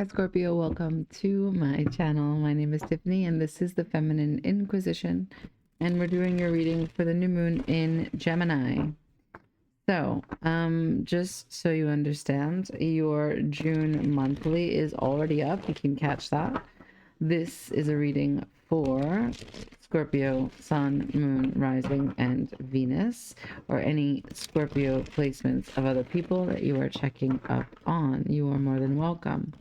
Hi Scorpio, welcome to my channel. My name is Tiffany and this is the Feminine Inquisition, and we're doing your reading for the new moon in Gemini. So, just so you understand, your June monthly is already up. You can catch that. This is a reading for Scorpio, Sun, Moon, Rising, and Venus, or any Scorpio placements of other people that you are checking up on. You are more than welcome.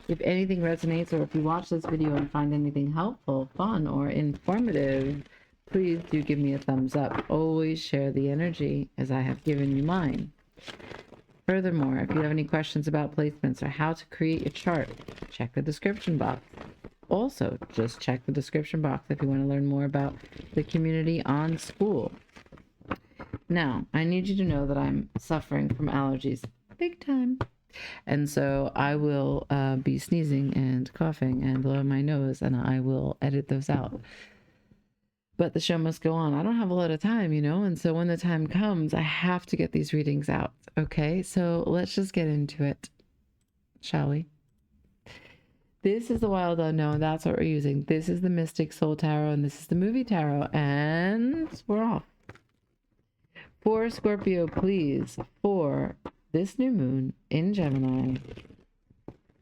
If anything resonates, or if you watch this video and find anything helpful, fun, or informative, please do give me a thumbs up. Always share the energy as I have given you mine. Furthermore, if you have any questions about placements or how to create your chart, check the description box. Also, just check the description box if you want to learn more about the community on School. Now, I need you to know that I'm suffering from allergies big time. And so I will be sneezing and coughing and blowing my nose, and I will edit those out. But the show must go on. I don't have a lot of time, you know, and so when the time comes, I have to get these readings out. Okay, so let's just get into it, shall we? This is the Wild Unknown. That's what we're using. This is the Mystic Soul Tarot, and this is the Movie Tarot, and we're off. For Scorpio, please, for this new moon in Gemini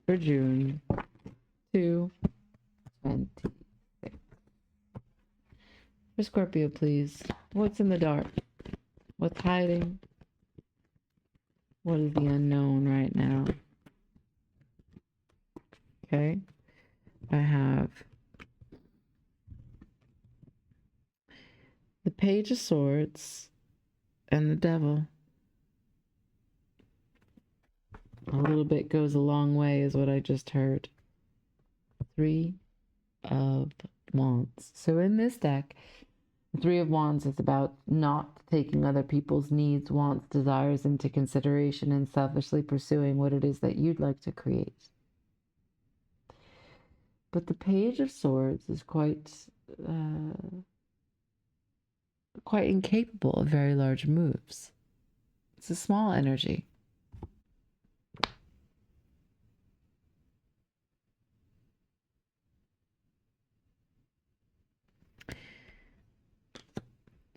for June 2026. For Scorpio, please, what's in the dark? What's hiding? What is the unknown right now? Okay, I have the Page of Swords and the Devil. A little bit goes a long way is what I just heard. Three of Wands. So in this deck, the Three of Wands is about not taking other people's needs, wants, desires into consideration and selfishly pursuing what it is that you'd like to create. But the Page of Swords is quite incapable of very large moves. It's a small energy.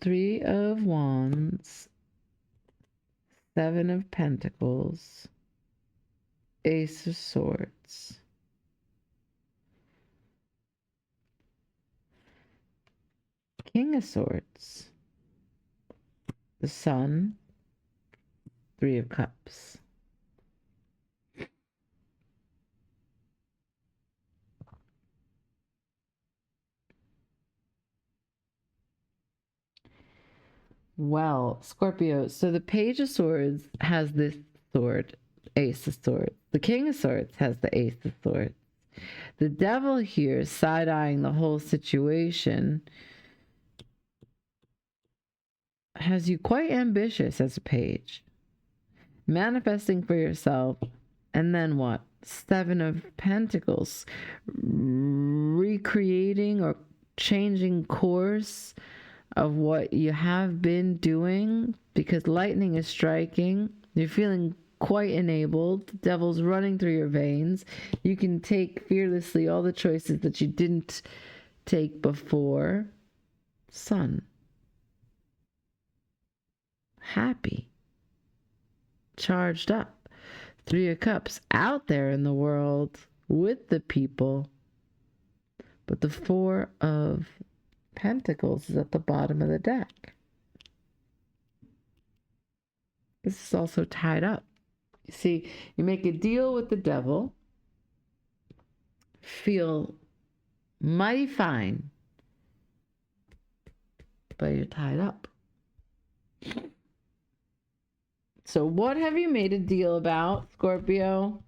Three of Wands, Seven of Pentacles, Ace of Swords. King of Swords, the Sun, Three of Cups. Well, Scorpio, so the Page of Swords has this sword, Ace of Swords. The King of Swords has the Ace of Swords. The Devil here is side-eyeing the whole situation, has you quite ambitious as a page, manifesting for yourself, and then what? Seven of Pentacles, recreating or changing course of what you have been doing, because lightning is striking. You're feeling quite enabled. The Devil's running through your veins. You can take fearlessly all the choices that you didn't take before. Sun. Happy. Charged up. Three of Cups. Out there in the world with the people. But the Four of Pentacles is at the bottom of the deck. This is also tied up. You see, you make a deal with the Devil, feel mighty fine, but you're tied up. So what have you made a deal about, Scorpio?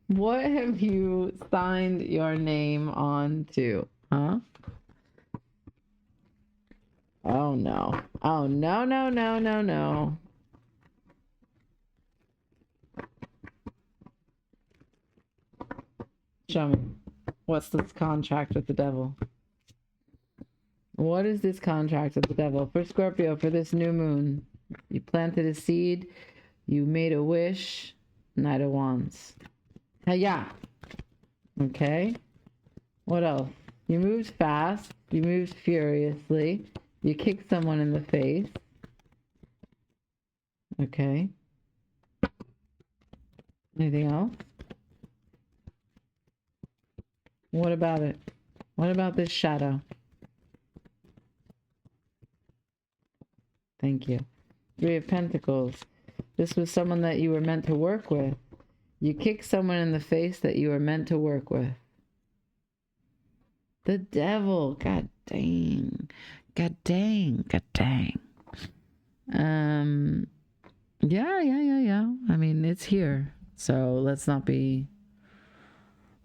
What have you signed your name on to, huh? Oh no. Oh no, no, no, no, no. Show me. What's this contract with the Devil? What is this contract with the Devil? For Scorpio, for this new moon, you planted a seed, you made a wish. Knight of Wands. Hiya. Okay. What else? You moved fast. You moved furiously. You kicked someone in the face. Okay. Anything else? What about it? What about this shadow? Thank you. Three of Pentacles. This was someone that you were meant to work with. You kicked someone in the face that you were meant to work with. The devil. God dang. God dang. God dang. Yeah. I mean, it's here. So let's not be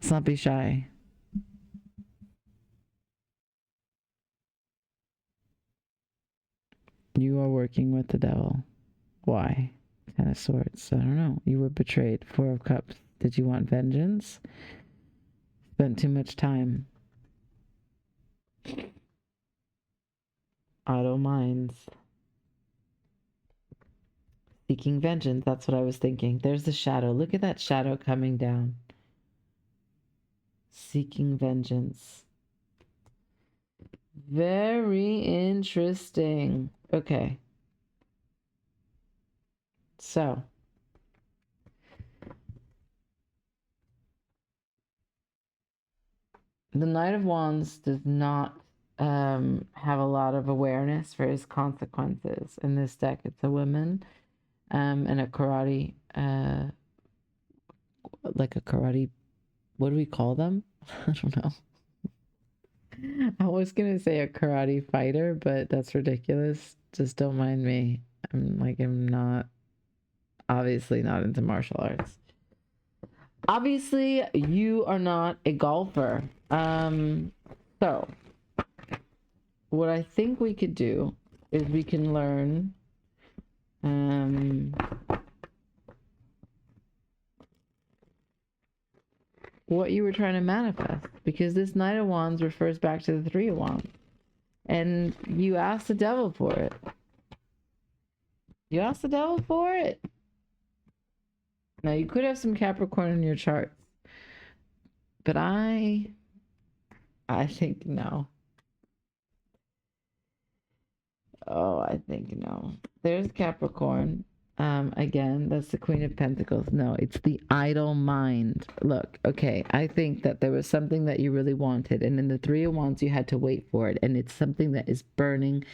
shy. You are working with the devil. Why? Ten of Swords. I don't know. You were betrayed. Four of Cups. Did you want vengeance? Spent too much time. Idle minds. Seeking vengeance. That's what I was thinking. There's the shadow. Look at that shadow coming down. Seeking vengeance. Very interesting. Okay. So. The Knight of Wands does not have a lot of awareness for his consequences. In this deck, it's a woman and a karate, like a karate, what do we call them? I don't know. I was going to say a karate fighter, but that's ridiculous. Just don't mind me. I'm not, obviously not into martial arts. Obviously, you are not a golfer. So what I think we could do is we can learn what you were trying to manifest, because this Knight of Wands refers back to the Three of Wands, and you asked the devil for it. You asked the devil for it. Now, you could have some Capricorn in your charts, but I think no. Oh, I think no. There's Capricorn. Again, that's the Queen of Pentacles. No, it's the idle mind. Look, okay, I think that there was something that you really wanted, and in the Three of Wands, you had to wait for it, and it's something that is burning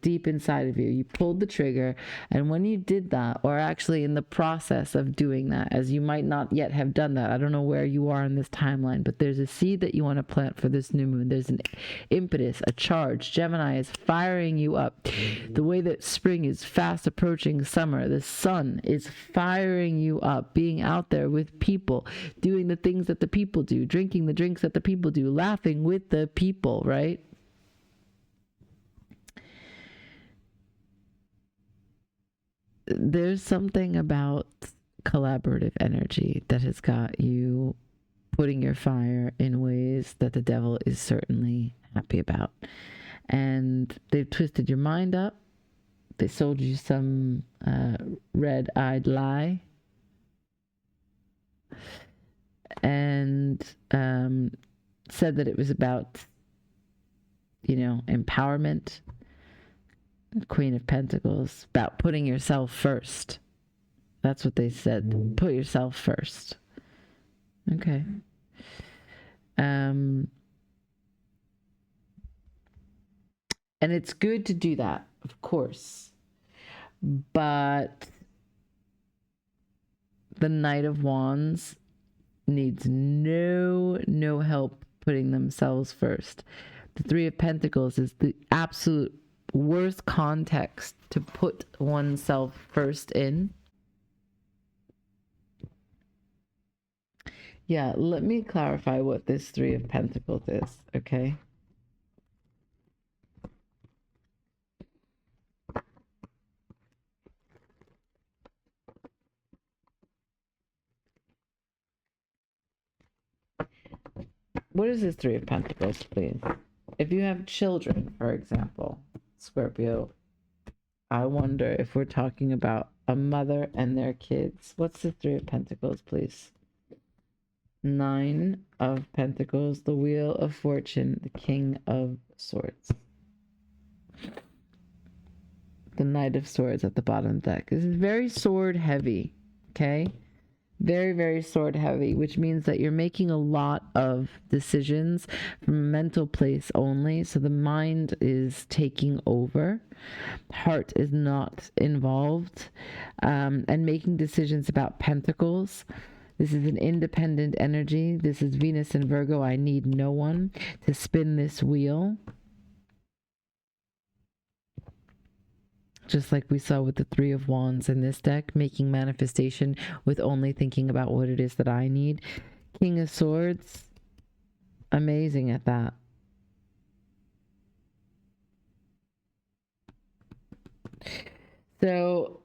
deep inside of you. You pulled the trigger, and when you did that, or actually in the process of doing that, as you might not yet have done that, I don't know where you are in this timeline, but there's a seed that you want to plant for this new moon. There's an impetus, a charge. Gemini is firing you up. The way that spring is fast approaching summer, the sun is firing you up, being out there with people, doing the things that the people do, drinking the drinks that the people do, laughing with the people, right? There's something about collaborative energy that has got you putting your fire in ways that the devil is certainly happy about. And they've twisted your mind up. They sold you some red-eyed lie. And said that it was about, empowerment. Queen of Pentacles, about putting yourself first. That's what they said. Put yourself first. Okay. And it's good to do that, of course. But the Knight of Wands needs no help putting themselves first. The Three of Pentacles is the absolute worst context to put oneself first in. Yeah, let me clarify what this Three of Pentacles is, okay? What is this Three of Pentacles, please? If you have children, for example, Scorpio, I wonder if we're talking about a mother and their kids. What's the Three of Pentacles, please? Nine of Pentacles, the Wheel of Fortune, the King of Swords. The Knight of Swords at the bottom of the deck. This is very sword heavy, okay? Very, very sword heavy, which means that you're making a lot of decisions from a mental place only. So the mind is taking over. Heart is not involved. And making decisions about pentacles. This is an independent energy. This is Venus and Virgo. I need no one to spin this wheel. Just like we saw with the Three of Wands in this deck, making manifestation with only thinking about what it is that I need. King of Swords, amazing at that. So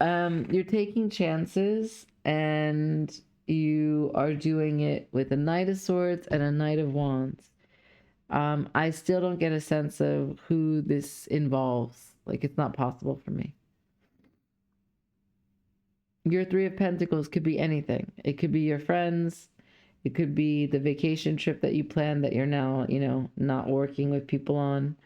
you're taking chances, and you are doing it with a Knight of Swords and a Knight of Wands. I still don't get a sense of who this involves. Like, it's not possible for me. Your Three of Pentacles could be anything. It could be your friends. It could be the vacation trip that you planned that you're now, not working with people on.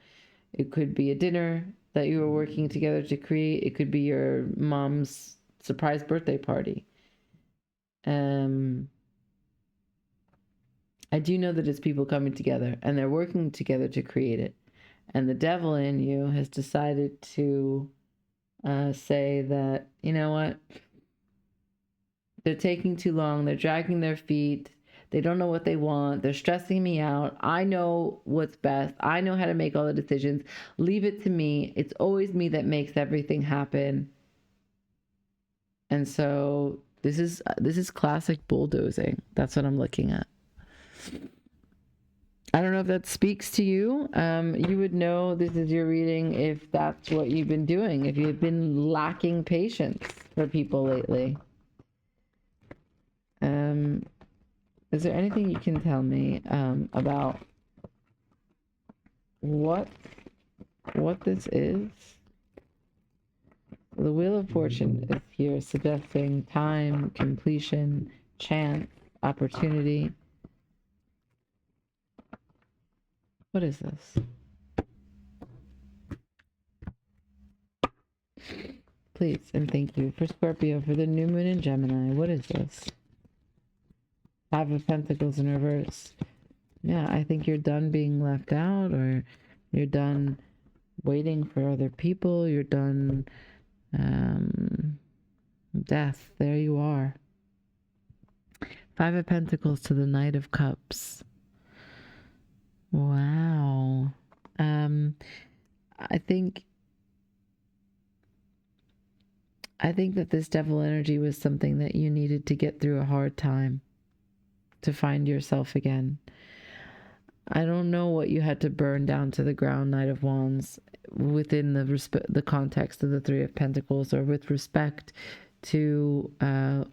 It could be a dinner that you were working together to create. It could be your mom's surprise birthday party. I do know that it's people coming together and they're working together to create it. And the devil in you has decided to say that, you know what? They're taking too long. They're dragging their feet. They don't know what they want. They're stressing me out. I know what's best. I know how to make all the decisions. Leave it to me. It's always me that makes everything happen. And so this is classic bulldozing. That's what I'm looking at. I don't know if that speaks to you. You would know this is your reading if that's what you've been doing, if you've been lacking patience for people lately. Is there anything you can tell me about what this is? The Wheel of Fortune is here, suggesting time, completion, chance, opportunity. What is this? Please and thank you for Scorpio for the new moon in Gemini. What is this? Five of Pentacles in reverse. Yeah, I think you're done being left out, or you're done waiting for other people. You're done death. There you are. Five of Pentacles to the Knight of Cups. Wow. I think that this devil energy was something that you needed to get through a hard time to find yourself again. I don't know what you had to burn down to the ground, Knight of Wands, within the context of the Three of Pentacles, or with respect to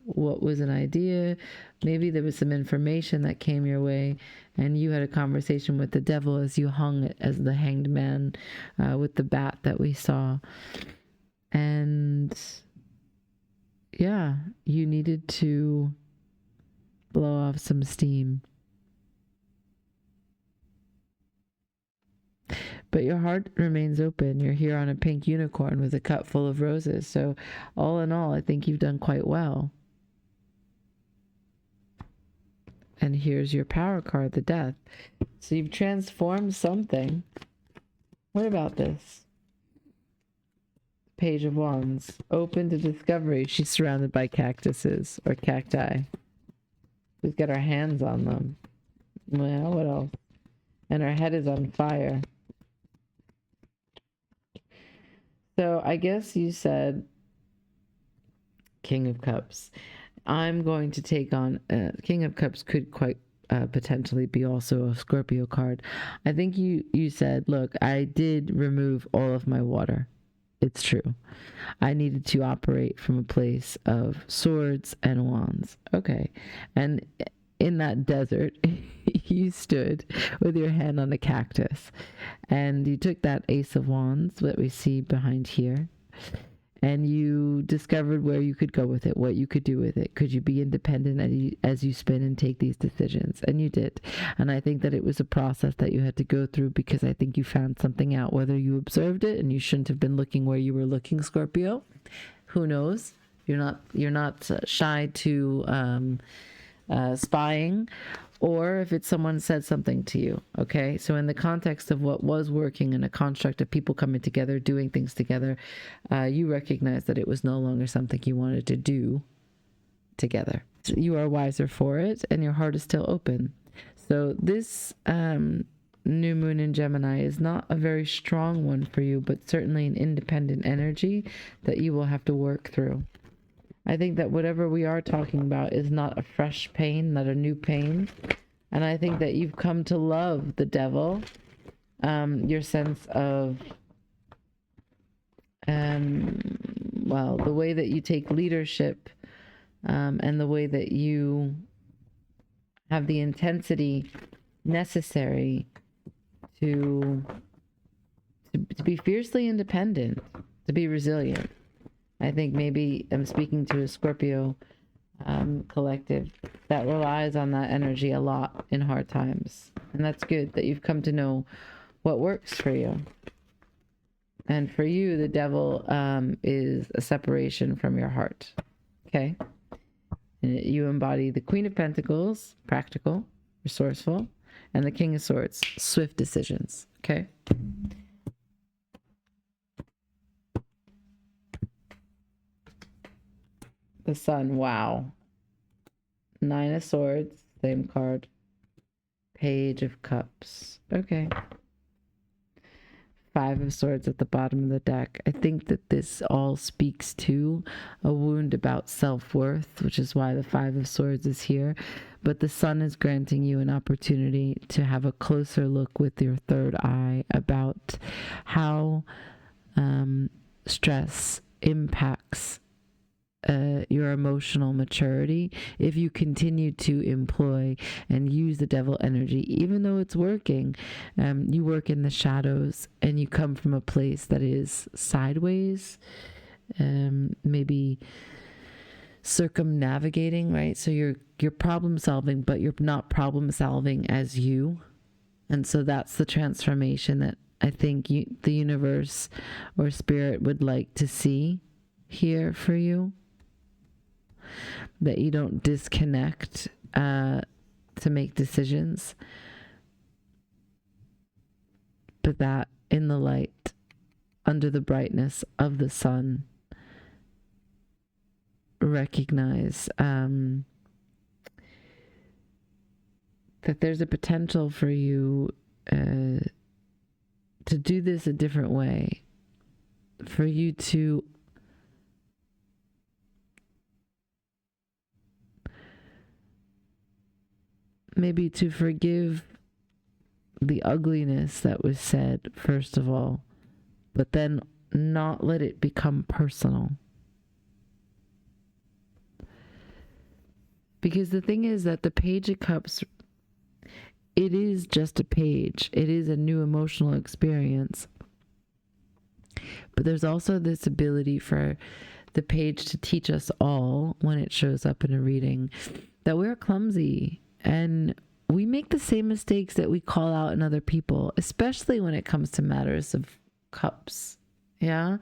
what was an idea. Maybe there was some information that came your way and you had a conversation with the devil as you hung as the hanged man with the bat that we saw. And yeah, you needed to blow off some steam. But your heart remains open. You're here on a pink unicorn with a cup full of roses. So all in all, I think you've done quite well. And here's your power card, the Death. So you've transformed something. What about this? Page of Wands. Open to discovery. She's surrounded by cactuses or cacti. We've got our hands on them. Well, what else? And our head is on fire. So I guess you said King of Cups. I'm going to take on King of Cups could quite potentially be also a Scorpio card. I think you said, look, I did remove all of my water. It's true. I needed to operate from a place of swords and wands. Okay. And in that desert, you stood with your hand on a cactus, and you took that Ace of Wands that we see behind here, and you discovered where you could go with it, what you could do with it. Could you be independent as you spin and take these decisions? And you did. And I think that it was a process that you had to go through, because I think you found something out, whether you observed it and you shouldn't have been looking where you were looking, Scorpio. Who knows? You're not shy to spying, or if it's someone said something to you. Okay, so in the context of what was working in a construct of people coming together, doing things together, you recognize that it was no longer something you wanted to do together. So you are wiser for it, and your heart is still open. So this new moon in Gemini is not a very strong one for you, but certainly an independent energy that you will have to work through. I think that whatever we are talking about is not a fresh pain, not a new pain. And I think that you've come to love the devil, your sense of, well, the way that you take leadership, and the way that you have the intensity necessary to be fiercely independent, to be resilient. I think maybe I'm speaking to a Scorpio collective that relies on that energy a lot in hard times. And that's good that you've come to know what works for you. And for you, the devil is a separation from your heart. Okay? And you embody the Queen of Pentacles, practical, resourceful, and the King of Swords, swift decisions. Okay? The Sun, wow. Nine of Swords, same card. Page of Cups. Okay. Five of Swords at the bottom of the deck. I think that this all speaks to a wound about self-worth, which is why the Five of Swords is here. But the Sun is granting you an opportunity to have a closer look with your third eye about how stress impacts your emotional maturity if you continue to employ and use the devil energy. Even though it's working, you work in the shadows and you come from a place that is sideways, maybe circumnavigating, right? So you're problem solving, but you're not problem solving as you. And so that's the transformation that I think the universe or spirit would like to see here for you. That you don't disconnect to make decisions, but that in the light, under the brightness of the sun, recognize that there's a potential for you to do this a different way, for you to maybe to forgive the ugliness that was said, first of all, but then not let it become personal. Because the thing is that the Page of Cups, it is just a page. It is a new emotional experience. But there's also this ability for the page to teach us all, when it shows up in a reading, that we're clumsy. And we make the same mistakes that we call out in other people, especially when it comes to matters of cups. Yeah.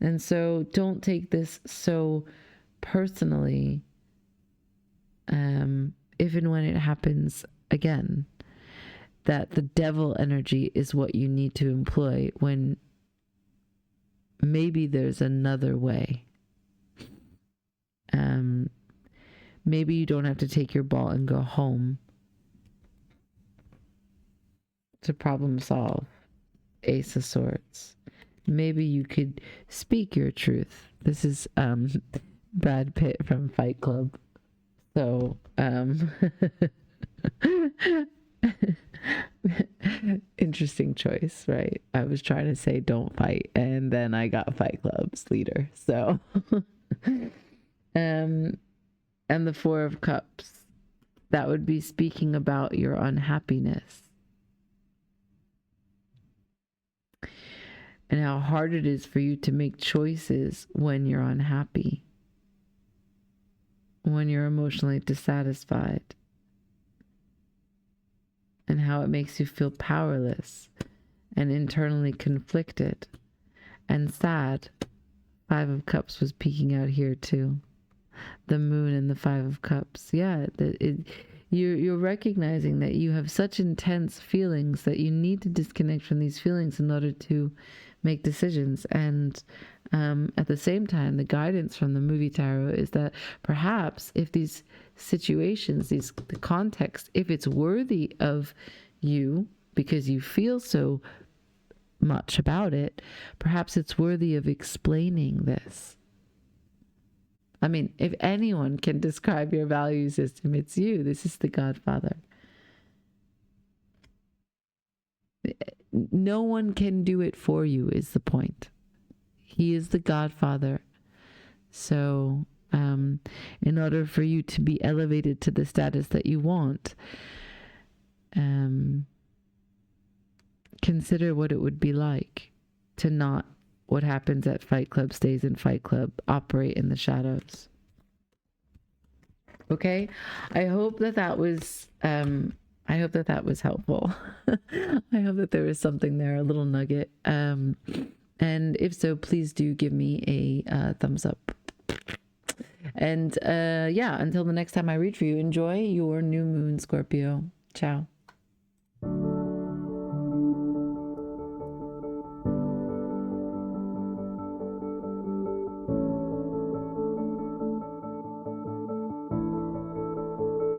And so don't take this so personally, if and when it happens again, that the devil energy is what you need to employ when maybe there's another way. Maybe you don't have to take your ball and go home to problem solve. Ace of Swords. Maybe you could speak your truth. This is Brad Pitt from Fight Club. So interesting choice, right? I was trying to say don't fight, and then I got Fight Club's leader. So and the Four of Cups, that would be speaking about your unhappiness. and how hard it is for you to make choices when you're unhappy, when you're emotionally dissatisfied, and how it makes you feel powerless and internally conflicted and sad. Five of Cups was peeking out here too. The Moon and the Five of Cups. Yeah, you're recognizing that you have such intense feelings that you need to disconnect from these feelings in order to make decisions. And at the same time, the guidance from the movie tarot is that perhaps if these situations, the context, if it's worthy of you because you feel so much about it, perhaps it's worthy of explaining this. I mean, if anyone can describe your value system, it's you. This is the Godfather. No one can do it for you is the point. He is the Godfather. So in order for you to be elevated to the status that you want, consider what it would be like to not what happens at Fight Club stays in Fight Club, operate in the shadows. Okay, I hope that was helpful. I hope that there was something there, a little nugget. And if so, please do give me a thumbs up. And yeah, until the next time I read for you, enjoy your new moon, Scorpio. Ciao.